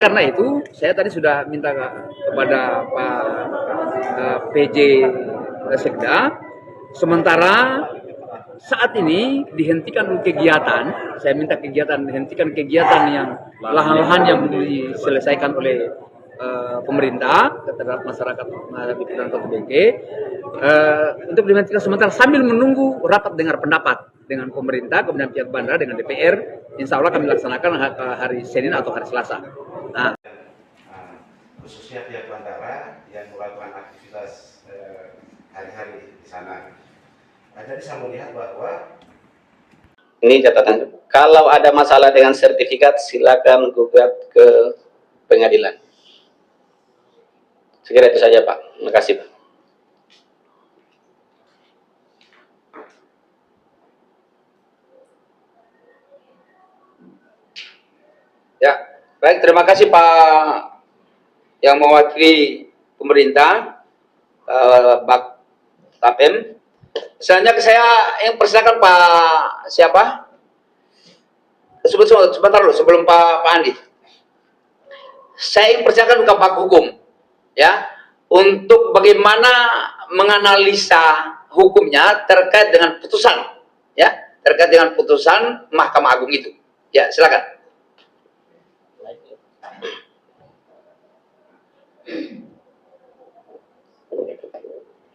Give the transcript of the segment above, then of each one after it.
Karena itu saya tadi sudah minta kepada Pak PJ Sekda, sementara saat ini dihentikan kegiatan, saya minta dihentikan kegiatan yang lahan-lahan yang diselesaikan oleh pemerintah terhadap masyarakat di Kota Bengke, untuk dihentikan sementara sambil menunggu rapat dengar pendapat dengan pemerintah, kemudian pihak bandara dengan DPR. Insya Allah kami laksanakan hari Senin atau hari Selasa. Nah, khususnya pihak bandara yang melakukan aktivitas hari-hari di sana. Jadi saya melihat bahwa ini catatan. Kalau ada masalah dengan sertifikat, silakan gugat ke pengadilan. Sekira itu saja, Pak. Terima kasih, Pak. Ya, baik, terima kasih Pak yang mewakili pemerintah, Pak Tapem. Selanjutnya saya yang persilakan Pak siapa? Sebentar dulu sebelum Pak Andi. Saya ingin persilakan ke Pak Hukum, ya, untuk bagaimana menganalisa hukumnya terkait dengan putusan, ya, terkait dengan putusan Mahkamah Agung itu. Ya, silakan.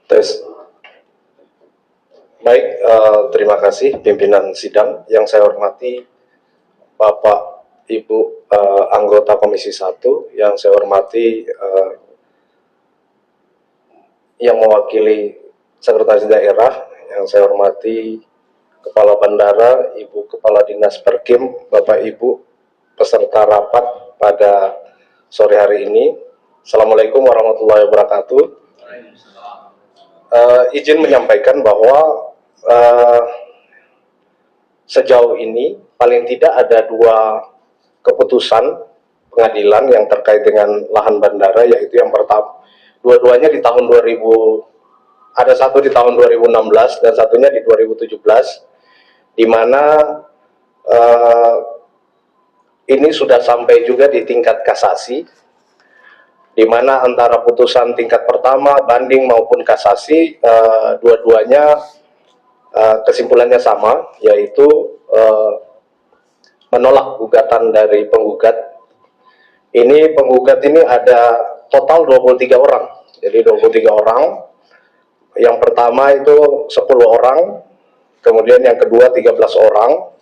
Tes. Baik, terima kasih pimpinan sidang yang saya hormati Bapak Ibu anggota Komisi 1, yang saya hormati yang mewakili Sekretaris Daerah, yang saya hormati Kepala Bandara, Ibu Kepala Dinas Perkim, Bapak Ibu peserta rapat pada sore hari ini. Assalamualaikum warahmatullahi wabarakatuh. Izin menyampaikan bahwa sejauh ini paling tidak ada dua keputusan pengadilan yang terkait dengan lahan bandara, yaitu yang pertama, dua-duanya di tahun 2000, ada satu di tahun 2016 dan satunya di 2017, di mana ini sudah sampai juga di tingkat kasasi, di mana antara putusan tingkat pertama, banding maupun kasasi, dua-duanya kesimpulannya sama, yaitu menolak gugatan dari penggugat. Ini penggugat ini ada total 23 orang, jadi 23 orang. Yang pertama itu 10 orang, kemudian yang kedua 13 orang,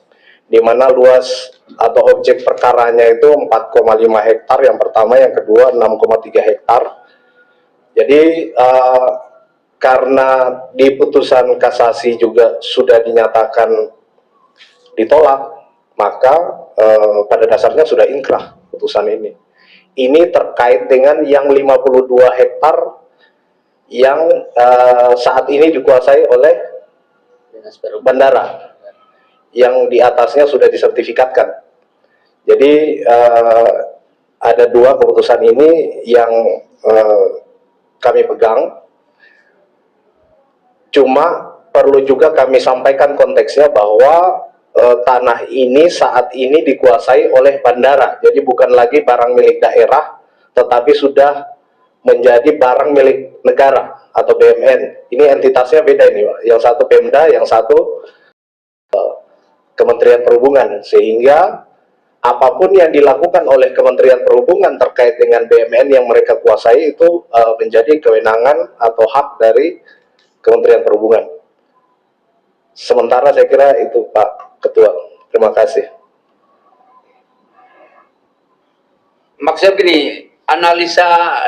di mana luas atau objek perkaranya itu 4,5 hektar yang pertama, yang kedua 6,3 hektar. Jadi karena di putusan kasasi juga sudah dinyatakan ditolak, maka pada dasarnya sudah inkrah putusan ini. Ini terkait dengan yang 52 hektar yang saat ini dikuasai oleh bandara, yang di atasnya sudah disertifikatkan. Jadi ada dua keputusan ini yang kami pegang. Cuma perlu juga kami sampaikan konteksnya bahwa tanah ini saat ini dikuasai oleh bandara. Jadi bukan lagi barang milik daerah, tetapi sudah menjadi barang milik negara atau BUMN. Ini entitasnya beda ini, Pak. Yang satu Pemda, yang satu Kementerian Perhubungan, sehingga apapun yang dilakukan oleh Kementerian Perhubungan terkait dengan BUMN yang mereka kuasai itu menjadi kewenangan atau hak dari Kementerian Perhubungan. Sementara saya kira itu, Pak Ketua. Terima kasih. Maksudnya begini, analisa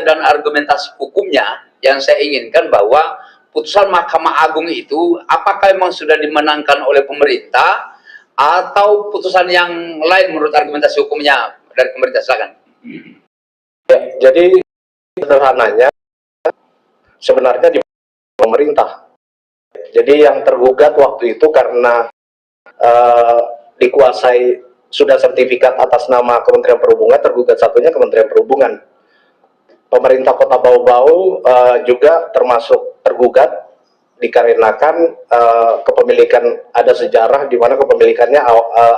dan argumentasi hukumnya yang saya inginkan bahwa putusan Mahkamah Agung itu apakah memang sudah dimenangkan oleh pemerintah atau putusan yang lain menurut argumentasi hukumnya dari pemerintah. Silakan. Ya, jadi sederhananya sebenarnya di pemerintah. Jadi yang tergugat waktu itu karena dikuasai sudah sertifikat atas nama Kementerian Perhubungan, tergugat satunya Kementerian Perhubungan. Pemerintah Kota Bau-Bau juga termasuk tergugat dikarenakan kepemilikan, ada sejarah di mana kepemilikannya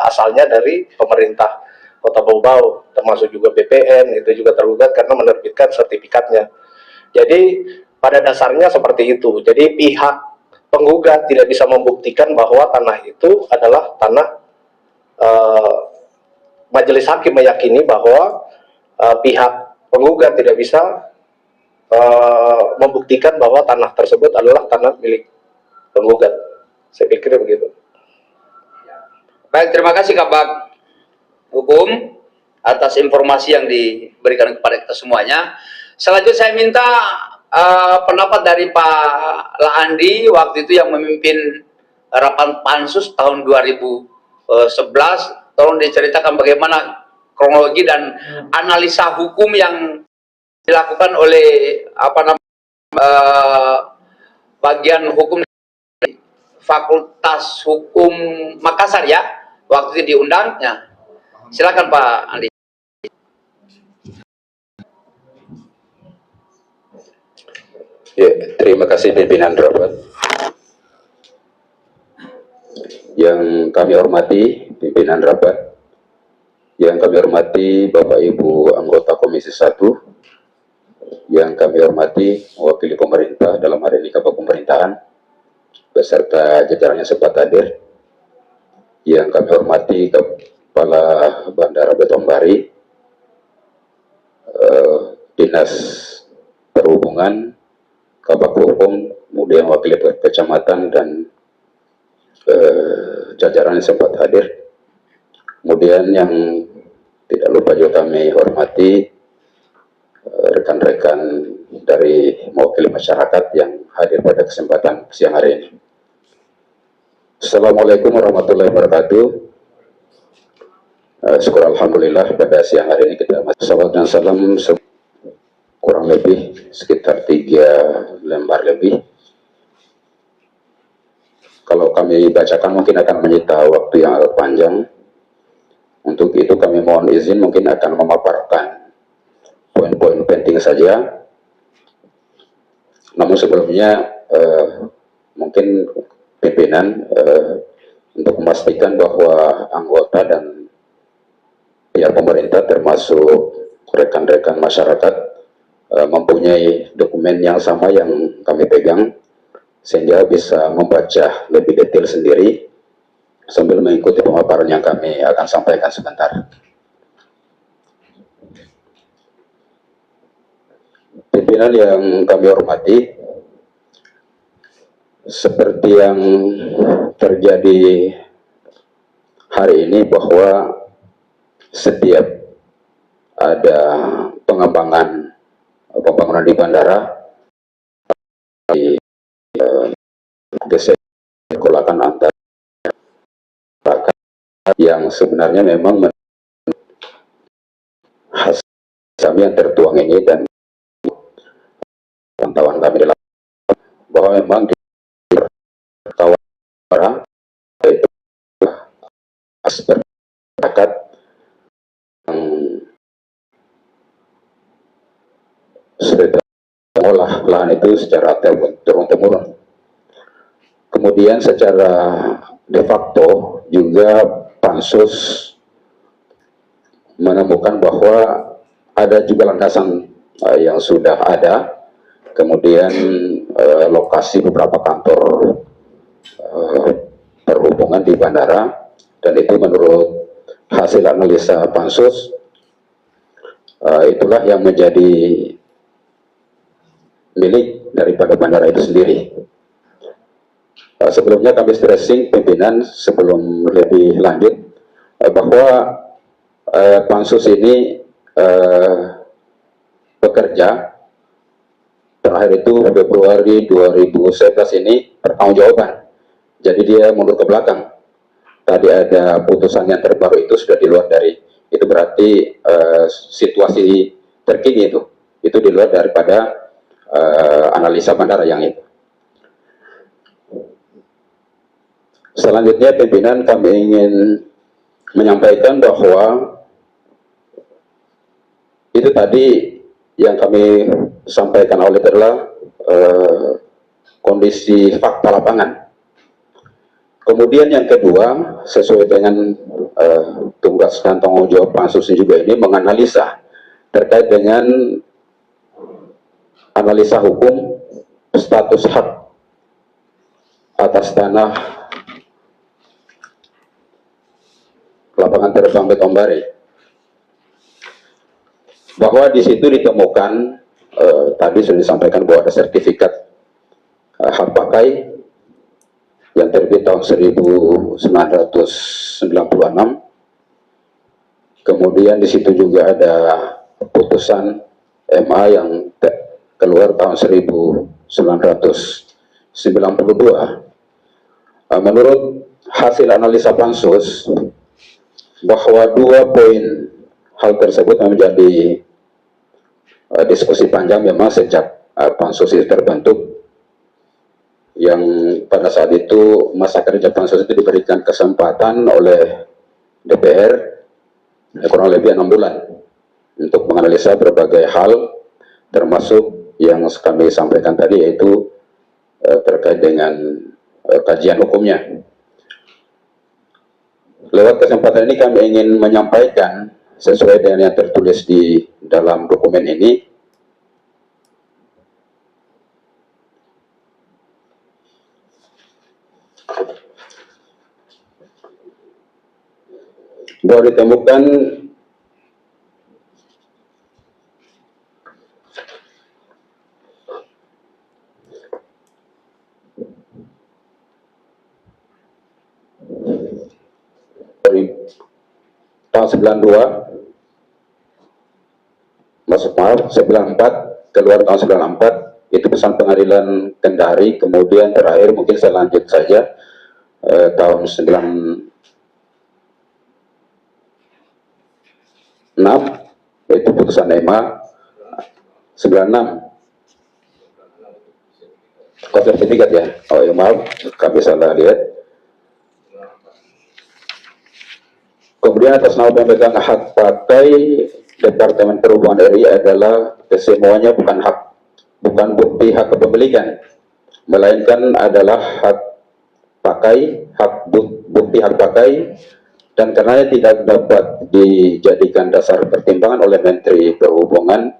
asalnya dari pemerintah Kota Bau-Bau, termasuk juga BPN, itu juga tergugat karena menerbitkan sertifikatnya. Jadi pada dasarnya seperti itu. Jadi pihak penggugat tidak bisa membuktikan bahwa tanah itu adalah tanah, majelis hakim meyakini bahwa pihak penggugat tidak bisa membuktikan bahwa tanah tersebut adalah tanah milik penggugat. Saya pikir begitu. Baik, terima kasih Kabak Hukum atas informasi yang diberikan kepada kita semuanya. Selanjutnya saya minta pendapat dari Pak Laandi waktu itu yang memimpin rapat pansus tahun 2011. Tolong diceritakan bagaimana kronologi dan analisa hukum yang dilakukan oleh bagian hukum Fakultas Hukum Makassar ya, waktu itu diundang. Ya. Silakan Pak Andi. Ya, terima kasih pimpinan rapat. Yang kami hormati pimpinan rapat, yang kami hormati Bapak Ibu anggota Komisi 1, yang kami hormati mewakili pemerintah dalam hari ini Kabak Pemerintahan beserta jajarannya sempat hadir, yang kami hormati Kepala Bandara Betombari, Dinas Perhubungan, Kabak Hukum, kemudian wakil kecamatan dan jajaran yang sempat hadir. Kemudian yang tidak lupa juga kami hormati rekan-rekan dari mewakili masyarakat yang hadir pada kesempatan siang hari ini. Assalamualaikum warahmatullahi wabarakatuh. Syukur alhamdulillah pada siang hari ini kita salam dan salam kurang lebih sekitar 3 lembar lebih. Kalau kami bacakan mungkin akan menyita waktu yang agak panjang. Untuk itu kami mohon izin mungkin akan memaparkan poin-poin penting saja. Namun sebelumnya mungkin pimpinan untuk memastikan bahwa anggota dan pihak pemerintah termasuk rekan-rekan masyarakat mempunyai dokumen yang sama yang kami pegang, sehingga bisa membaca lebih detail sendiri sambil mengikuti pemaparan yang kami akan sampaikan sebentar. Pimpinan yang kami hormati, seperti yang terjadi hari ini bahwa setiap ada pengembangan pembangunan di bandara gesekan antara masyarakat yang sebenarnya memang hasil kami yang tertuang ini dan pantauan kami dalam bahwa memang di kawasan itu masyarakat yang sudah mengolah lahan itu secara turun-temurun. Kemudian secara de facto juga pansus menemukan bahwa ada juga landasan yang sudah ada, kemudian lokasi beberapa kantor perhubungan di bandara, dan itu menurut hasil analisa pansus itulah yang menjadi milik daripada bandara itu sendiri. Sebelumnya kami stressing pimpinan sebelum lebih lanjut bahwa pansus ini bekerja terakhir itu Februari 2011 ini pertanggungjawaban. Jadi dia mundur ke belakang. Tadi ada putusan yang terbaru itu sudah di luar dari itu, berarti situasi terkini itu di luar daripada analisa bandara yang itu. Selanjutnya pimpinan kami ingin menyampaikan bahwa itu tadi yang kami sampaikan oleh adalah kondisi fakta lapangan. Kemudian yang kedua, sesuai dengan tugas dan tanggung jawab pansus juga ini menganalisa terkait dengan analisa hukum status hak atas tanah lapangan terbang Betombari, bahwa di situ ditemukan tadi sudah disampaikan bahwa ada sertifikat hak pakai yang terbit tahun 1996. Kemudian di situ juga ada putusan MA yang keluar tahun 1992. Menurut hasil analisa pansus, bahwa 2 poin hal tersebut menjadi diskusi panjang memang sejak pansus itu terbentuk, yang pada saat itu masa kerja pansus itu diberikan kesempatan oleh DPR kurang lebih 6 bulan untuk menganalisa berbagai hal, termasuk yang kami sampaikan tadi, yaitu terkait dengan kajian hukumnya. Lewat kesempatan ini kami ingin menyampaikan sesuai dengan yang tertulis di dalam dokumen ini, bahwa ditemukan tahun 92, maksud maaf 94, keluar tahun 94, itu pesan pengadilan Kendari. Kemudian terakhir mungkin saya lanjut saja, tahun 96 itu putusan MA 96 sertifikat ya. Oh ya, maaf kami salah lihat. Kemudian atas nama pemegang hak pakai Departemen Perhubungan RI adalah kesemuanya bukan bukti hak kepemilikan, melainkan adalah hak pakai, bukti hak pakai, dan karenanya tidak dapat dijadikan dasar pertimbangan oleh Menteri Perhubungan,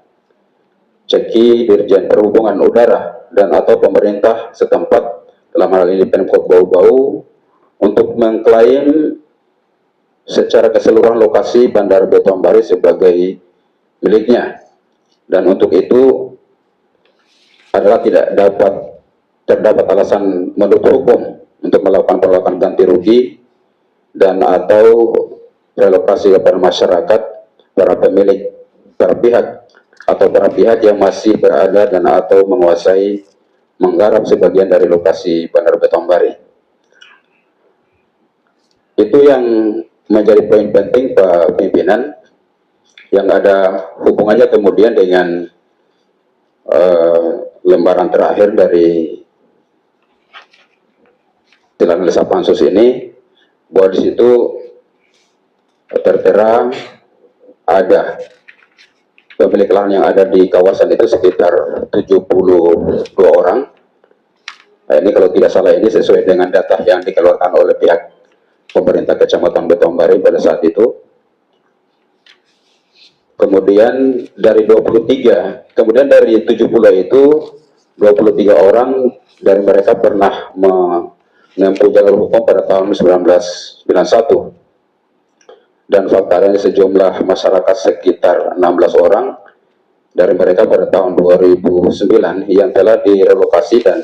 Ceki Dirjen Perhubungan Udara, dan atau pemerintah setempat, dalam hal ini Pemkot Bau-Bau, untuk mengklaim secara keseluruhan lokasi Bandara Betombari sebagai miliknya, dan untuk itu adalah tidak terdapat alasan menurut hukum untuk melakukan penolakan ganti rugi dan atau relokasi kepada masyarakat para pemilik, para pihak yang masih berada dan atau menguasai, menggarap sebagian dari lokasi Bandara Betombari. Itu yang menjadi poin penting Pak Pimpinan, yang ada hubungannya kemudian dengan lembaran terakhir dari analisa pansus ini, bahwa di situ tertera ada pemilik lahan yang ada di kawasan itu sekitar 72 orang. Nah, ini kalau tidak salah ini sesuai dengan data yang dikeluarkan oleh pihak pemerintah Kecamatan Betombari pada saat itu. Kemudian dari 23, kemudian dari 70 itu 23 orang dari mereka pernah menempuh jalur hukum pada tahun 1991. Dan faktanya sejumlah masyarakat sekitar 16 orang dari mereka pada tahun 2009 yang telah direlokasi dan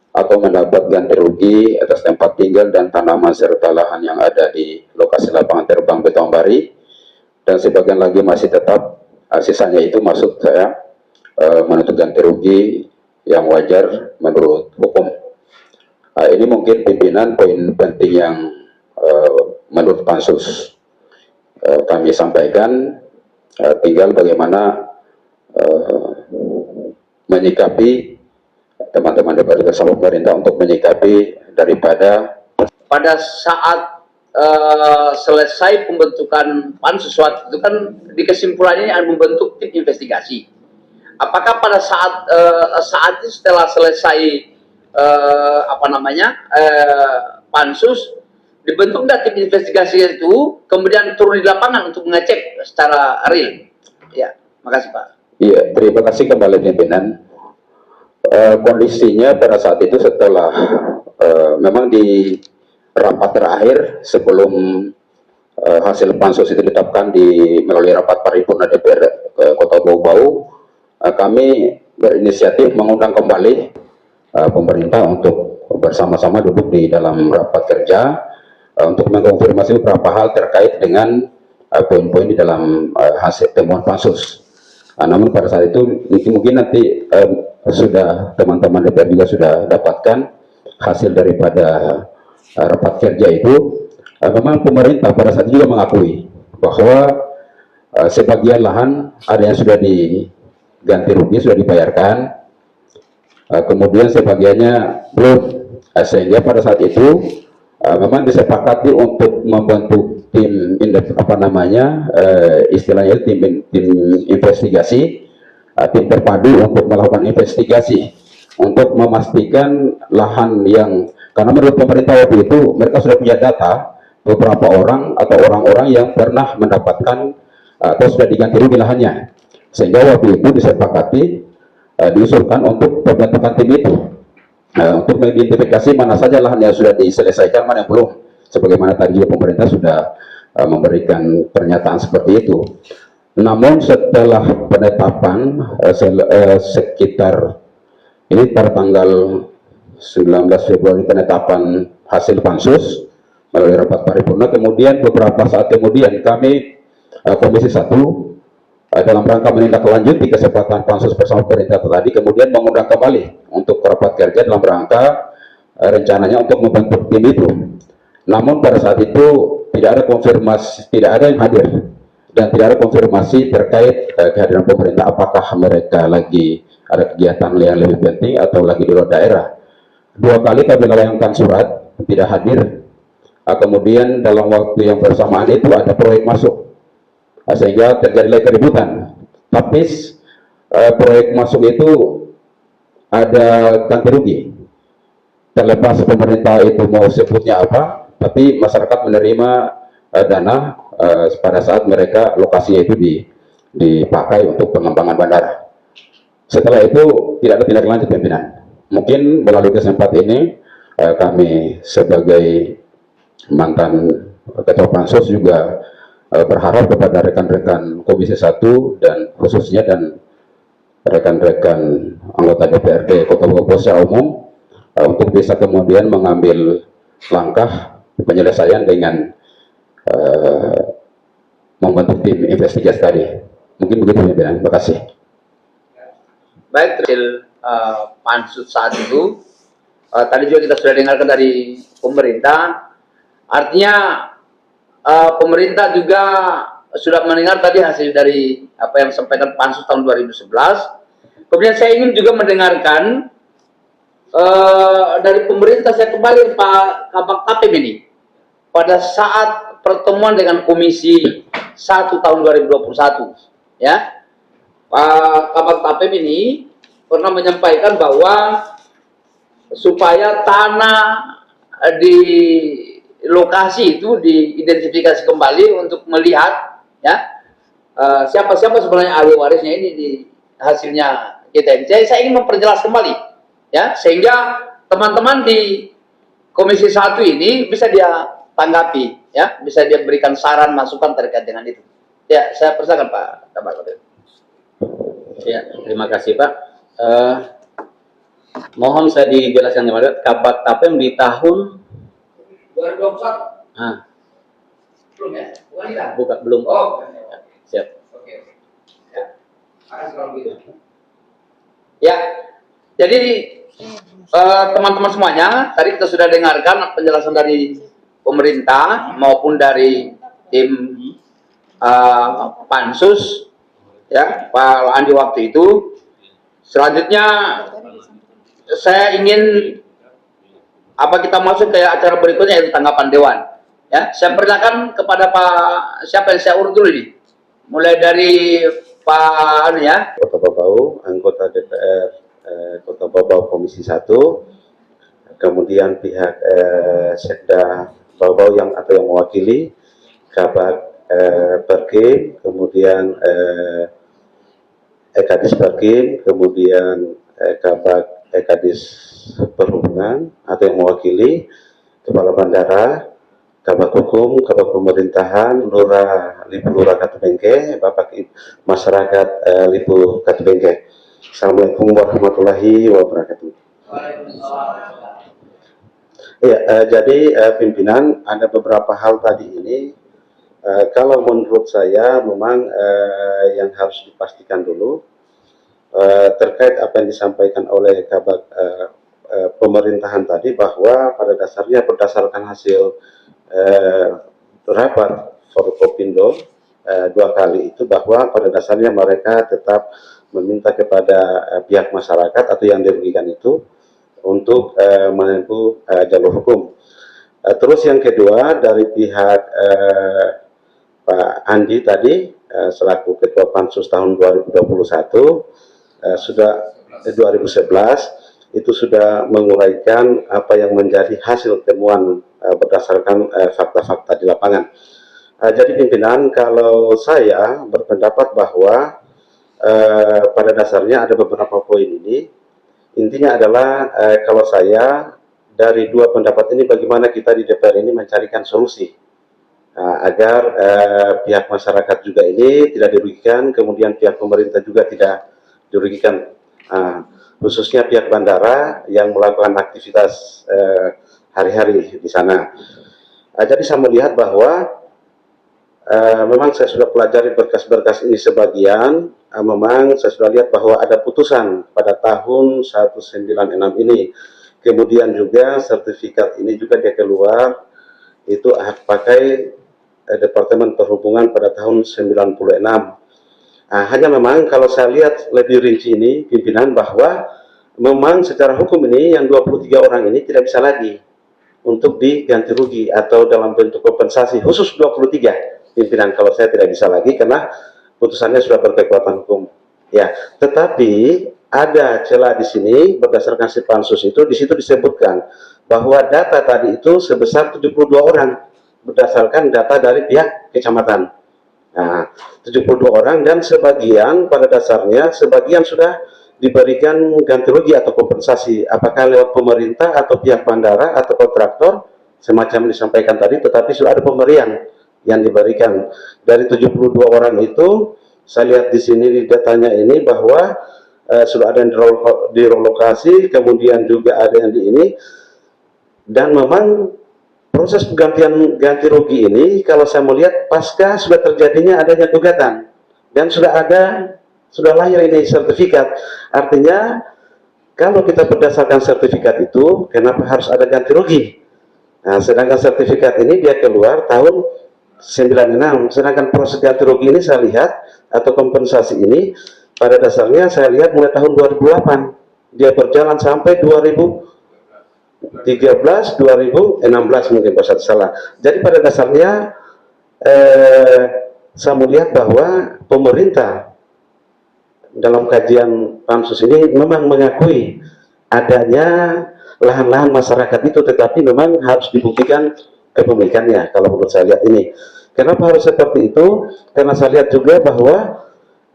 atau mendapat ganti rugi atas tempat tinggal dan tanaman serta lahan yang ada di lokasi lapangan terbang Betombari, dan sebagian lagi masih tetap, sisanya itu maksud saya menuntut ganti rugi yang wajar menurut hukum. Ini mungkin pimpinan poin penting yang menurut pansus kami sampaikan, tinggal bagaimana menyikapi teman-teman DPR bersama pemerintah untuk menyikapi daripada Pada saat selesai pembentukan pansus waktu itu kan di kesimpulannya yang membentuk tim investigasi. Apakah pada saat itu setelah selesai pansus dibentuk tim investigasi itu, kemudian turun di lapangan untuk mengecek secara real. Ya, makasih Pak. Iya, terima kasih kembali pimpinan. Kondisinya pada saat itu setelah memang di rapat terakhir sebelum hasil pansus itu ditetapkan melalui rapat paripurna DPR Kota Bau-Bau, kami berinisiatif mengundang kembali pemerintah untuk bersama-sama duduk di dalam rapat kerja untuk mengkonfirmasi beberapa hal terkait dengan poin-poin di dalam hasil temuan pansus. Namun pada saat itu mungkin nanti sudah teman-teman DPR juga sudah dapatkan hasil daripada rapat kerja itu. Memang pemerintah pada saat itu juga mengakui bahwa sebagian lahan ada yang sudah diganti rugi, sudah dibayarkan, kemudian sebagiannya belum, sehingga pada saat itu memang disepakati untuk membentuk tim istilahnya tim investigasi, tim terpadu untuk melakukan investigasi untuk memastikan lahan yang, karena menurut pemerintah waktu itu mereka sudah punya data beberapa orang atau orang-orang yang pernah mendapatkan atau sudah diganti rugi lahannya, sehingga waktu itu disepakati diusulkan untuk pembentukan tim itu untuk mengidentifikasi mana saja lahan yang sudah diselesaikan, mana yang belum, sebagaimana tadi juga pemerintah sudah memberikan pernyataan seperti itu. Namun setelah penetapan sekitar ini pada tanggal 19 Februari penetapan hasil pansus melalui rapat paripurna, kemudian beberapa saat kemudian kami Komisi 1 dalam rangka menindaklanjuti kesepakatan pansus bersama pemerintah tadi, kemudian mengundang kembali untuk rapat kerja dalam rangka rencananya untuk membentuk tim itu. Namun pada saat itu tidak ada konfirmasi, tidak ada yang hadir dan tidak ada konfirmasi terkait kehadiran pemerintah, apakah mereka lagi ada kegiatan yang lebih penting atau lagi di luar daerah. 2 kali kami melayangkan surat tidak hadir. Kemudian dalam waktu yang bersamaan itu ada proyek masuk, sehingga terjadilah keributan. Tapi proyek masuk itu ada ganti rugi, terlepas pemerintah itu mau sebutnya apa, tapi masyarakat menerima dana pada saat mereka lokasinya itu dipakai untuk pengembangan bandara. Setelah itu tidak ada tindak lanjut pimpinan. Mungkin melalui kesempatan ini kami sebagai mantan ketua pansus juga berharap kepada rekan-rekan Komisi 1 dan khususnya dan rekan-rekan anggota DPRD Kota Bogor secara umum untuk bisa kemudian mengambil langkah penyelesaian dengan membentuk tim investigasi tadi. Mungkin begitu pimpinan. Terima kasih. Baik, hasil pansus saat itu tadi juga kita sudah dengarkan dari pemerintah. Artinya pemerintah juga sudah mendengar tadi hasil dari apa yang disampaikan pansus tahun 2011. Kemudian saya ingin juga mendengarkan dari pemerintah. Saya kembali Pak Kabak Tapim ini pada saat pertemuan dengan Komisi 1 tahun 2021, ya, Pak Kabak Tapim ini pernah menyampaikan bahwa supaya tanah di lokasi itu diidentifikasi kembali untuk melihat, ya, siapa-siapa sebenarnya ahli warisnya ini di hasilnya kita. Saya ingin memperjelas kembali, ya, sehingga teman-teman di Komisi 1 ini bisa dia tanggapi, ya, bisa dia berikan saran masukan terkait dengan itu. Ya, saya persilakan Pak Kabak. Ya, terima kasih Pak. Mohon saya dijelaskan kembali, Kabak Tapim di tahun 2021. Belum ya? Bukan, belum. Oh, siap. oke. Ya. Kalau begitu. Ya. Jadi teman-teman semuanya, tadi kita sudah dengarkan penjelasan dari pemerintah maupun dari tim pansus, ya, Pak Andi waktu itu. Selanjutnya saya ingin kita masuk ke acara berikutnya, yaitu tanggapan dewan. Ya, saya persilakan kepada Pak, siapa yang saya urut dulu ini? Mulai dari Pak Kota Bau, anggota DPR Kota Bau Komisi 1. kemudian pihak Sekda Bau-Bau yang mewakili, Kabak Perkim, kemudian Ekadis Perkim, kemudian Kabak Ekadis Perhubungan atau yang mewakili, Kepala Bandara, Kabak Hukum, Kabak Pemerintahan, Lurah Lipu Lurah Katubengke, Bapak Masyarakat Lipu Katubengke. Assalamualaikum warahmatullahi wabarakatuh. Ya, jadi pimpinan, ada beberapa hal tadi ini. Kalau menurut saya memang yang harus dipastikan dulu terkait apa yang disampaikan oleh Kabak pemerintahan tadi, bahwa pada dasarnya berdasarkan hasil rapat Forkopindo 2 kali itu, bahwa pada dasarnya mereka tetap meminta kepada pihak masyarakat atau yang dirugikan itu untuk menempuh jalur hukum. Terus yang kedua, dari pihak Pak Andi tadi selaku Ketua Pansus tahun 2021 2011 itu sudah menguraikan apa yang menjadi hasil temuan berdasarkan fakta-fakta di lapangan. Jadi pimpinan, kalau saya berpendapat bahwa pada dasarnya ada beberapa poin ini. Intinya adalah kalau saya dari 2 pendapat ini, bagaimana kita di DPR ini mencarikan solusi agar pihak masyarakat juga ini tidak dirugikan, kemudian pihak pemerintah juga tidak dirugikan. Khususnya pihak bandara yang melakukan aktivitas hari-hari di sana. Jadi saya melihat bahwa memang saya sudah pelajari berkas-berkas ini sebagian, memang saya sudah lihat bahwa ada putusan pada tahun 196 ini, kemudian juga sertifikat ini juga dia keluar, itu pakai Departemen Perhubungan pada tahun 96. Hanya memang kalau saya lihat lebih rinci ini pimpinan, bahwa memang secara hukum ini yang 23 orang ini tidak bisa lagi untuk diganti rugi atau dalam bentuk kompensasi, khusus 23 pimpinan, kalau saya tidak bisa lagi karena putusannya sudah berkekuatan hukum. Ya, tetapi ada celah di sini berdasarkan si pansus itu, di situ disebutkan bahwa data tadi itu sebesar 72 orang berdasarkan data dari pihak kecamatan. Nah, 72 orang, dan sebagian pada dasarnya sebagian sudah diberikan ganti rugi atau kompensasi, apakah lewat pemerintah atau pihak bandara atau kontraktor semacam disampaikan tadi, tetapi sudah ada pemberian yang diberikan. Dari 72 orang itu, saya lihat di sini di datanya ini bahwa sudah ada yang direlokasi, kemudian juga ada yang di ini, dan memang proses penggantian ganti rugi ini kalau saya melihat pasca sudah terjadinya adanya gugatan, dan sudah lahir ini sertifikat. Artinya kalau kita berdasarkan sertifikat itu, kenapa harus ada ganti rugi? Nah, sedangkan sertifikat ini dia keluar tahun 96, sedangkan proses ganti rugi ini saya lihat atau kompensasi ini pada dasarnya saya lihat mulai tahun 2008, dia berjalan sampai 2016 mungkin pas salah. Jadi pada dasarnya saya melihat bahwa pemerintah dalam kajian pansus ini memang mengakui adanya lahan-lahan masyarakat itu, tetapi memang harus dibuktikan kepemilikannya. Kalau menurut saya lihat ini, kenapa harus seperti itu? Karena saya lihat juga bahwa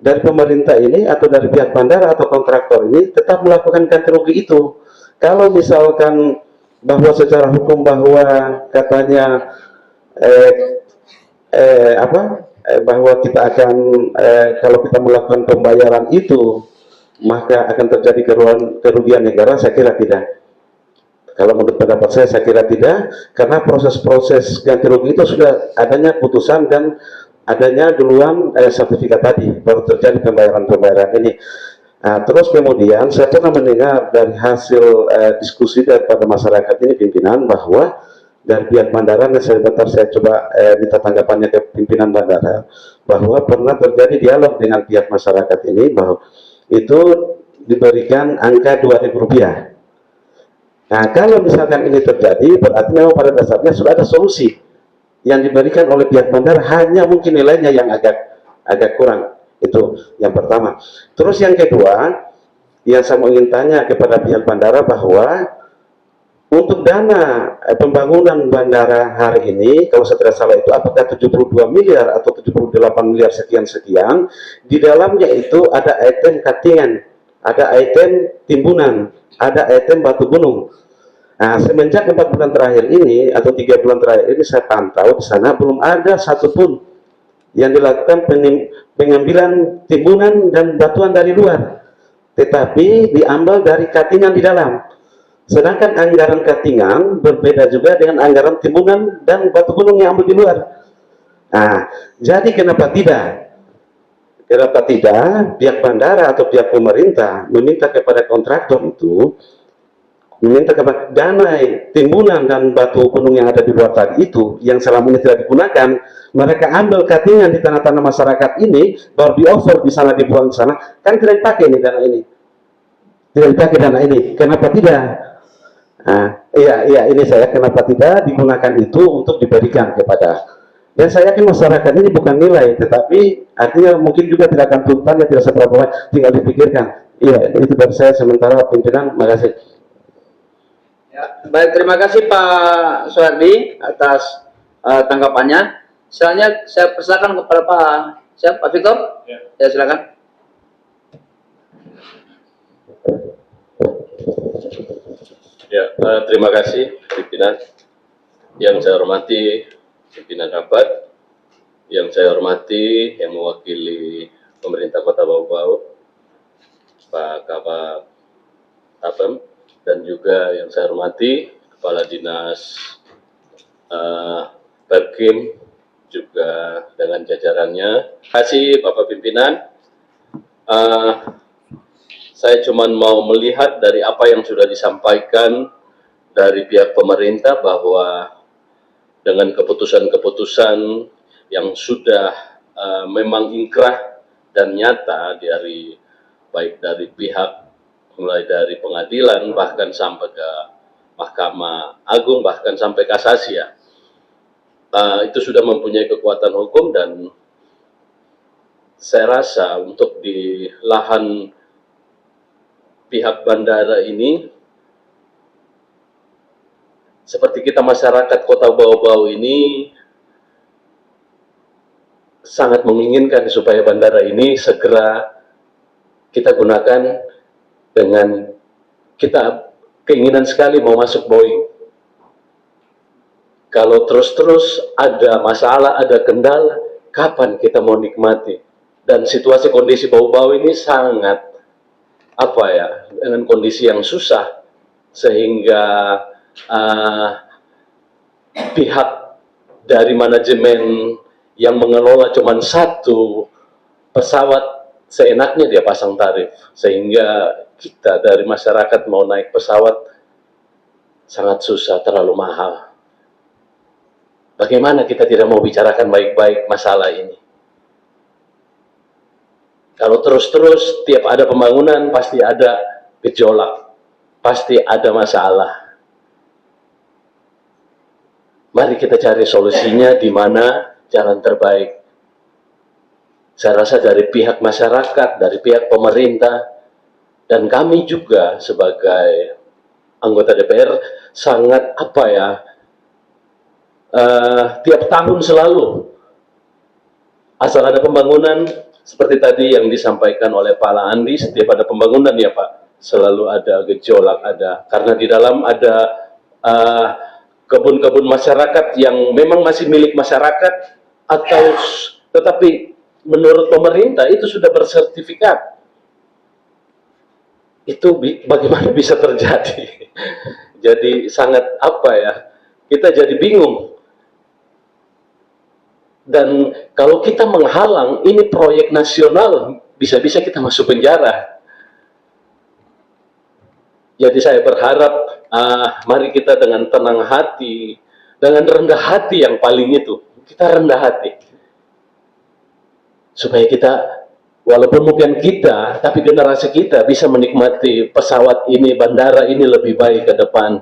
dari pemerintah ini atau dari pihak bandara atau kontraktor ini tetap melakukan ganti rugi itu. Kalau misalkan bahwa secara hukum bahwa katanya bahwa kita akan kalau kita melakukan pembayaran itu maka akan terjadi kerugian negara, saya kira tidak. Kalau menurut pendapat saya kira tidak, karena proses-proses ganti rugi itu sudah adanya putusan dan adanya duluan sertifikat tadi, baru terjadi pembayaran ini. Nah, terus kemudian saya pernah mendengar dari hasil diskusi daripada masyarakat ini pimpinan, bahwa dari pihak bandara, saya coba minta tanggapannya ke pimpinan bandara, bahwa pernah terjadi dialog dengan pihak masyarakat ini, bahwa itu diberikan angka Rp2.000. Nah, kalau misalkan ini terjadi, berarti memang pada dasarnya sudah ada solusi yang diberikan oleh pihak bandara, hanya mungkin nilainya yang agak kurang. Itu yang pertama. Terus yang kedua, yang saya mau ingin tanya kepada pihak bandara, bahwa Untuk dana pembangunan bandara hari ini, kalau saya tidak salah itu apakah 72 miliar atau 78 miliar sekian-sekian, di dalamnya itu ada item katingan, ada item timbunan, ada item batu gunung. Nah, semenjak 4 bulan terakhir ini atau 3 bulan terakhir ini saya pantau di sana belum ada satupun yang dilakukan pengambilan timbunan dan batuan dari luar, tetapi diambil dari katingan di dalam. Sedangkan anggaran katingan berbeda juga dengan anggaran timbunan dan batu gunung yang ambil di luar. Nah, jadi kenapa tidak? Kenapa tidak pihak bandara atau pihak pemerintah meminta kepada kontraktor itu, meminta kepada dana timbunan dan batu gunung yang ada di luar tadi itu, yang selama ini tidak digunakan, mereka ambil katingan di tanah-tanah masyarakat ini, baru di offer di sana, dibuang di sana, kan tidak dipakai nih dana ini. Tidak dipakai dana ini. Kenapa tidak? Nah, iya ini saya kenapa tidak digunakan itu untuk diberikan kepada, dan saya yakin masyarakat ini bukan nilai, tetapi artinya mungkin juga tidak akan tuntutannya tidak seberapa banyak, tinggal dipikirkan. Iya, itu dari saya sementara pimpinan. Terima kasih. Ya, baik, terima kasih Pak Soehardi atas tanggapannya. Selanjutnya saya persilakan kepada Pak Victor. Ya, silakan. Ya, terima kasih pimpinan. Yang saya hormati pimpinan rapat, yang saya hormati yang mewakili pemerintah Kota Bau-Bau, Pak Kabak Tapem, dan juga yang saya hormati Kepala Dinas Perkim juga dengan jajarannya. Terima kasih Bapak Pimpinan. Saya cuma mau melihat dari apa yang sudah disampaikan dari pihak pemerintah bahwa dengan keputusan-keputusan yang sudah memang inkrah dan nyata dari baik dari pihak mulai dari pengadilan bahkan sampai ke Mahkamah Agung bahkan sampai kasasi ya, itu sudah mempunyai kekuatan hukum, dan saya rasa untuk di lahan pihak bandara ini, seperti kita masyarakat Kota Bau-Bau ini sangat menginginkan supaya bandara ini segera kita gunakan, dengan kita keinginan sekali mau masuk Boeing. Kalau terus-terus ada masalah, ada kendala, kapan kita mau nikmati? Dan situasi kondisi Bau-Bau ini sangat dengan kondisi yang susah, sehingga pihak dari manajemen yang mengelola cuma satu pesawat, seenaknya dia pasang tarif, sehingga kita dari masyarakat mau naik pesawat sangat susah, terlalu mahal. Bagaimana kita tidak mau bicarakan baik-baik masalah ini? Kalau terus-terus tiap ada pembangunan pasti ada gejolak, pasti ada masalah. Mari kita cari solusinya di mana jalan terbaik. Saya rasa dari pihak masyarakat, dari pihak pemerintah, dan kami juga sebagai anggota DPR sangat tiap tahun selalu asal ada pembangunan. Seperti tadi yang disampaikan oleh Pak Andi, setiap ada pembangunan ya Pak, selalu ada gejolak, karena di dalam ada kebun-kebun masyarakat yang memang masih milik masyarakat, atau tetapi menurut pemerintah itu sudah bersertifikat. Itu bagaimana bisa terjadi? Jadi sangat kita jadi bingung. Dan kalau kita menghalang, ini proyek nasional, bisa-bisa kita masuk penjara. Jadi saya berharap, mari kita dengan tenang hati, dengan rendah hati yang paling itu, kita rendah hati. Supaya kita, walaupun bukan kita, tapi generasi kita bisa menikmati pesawat ini, bandara ini lebih baik ke depan.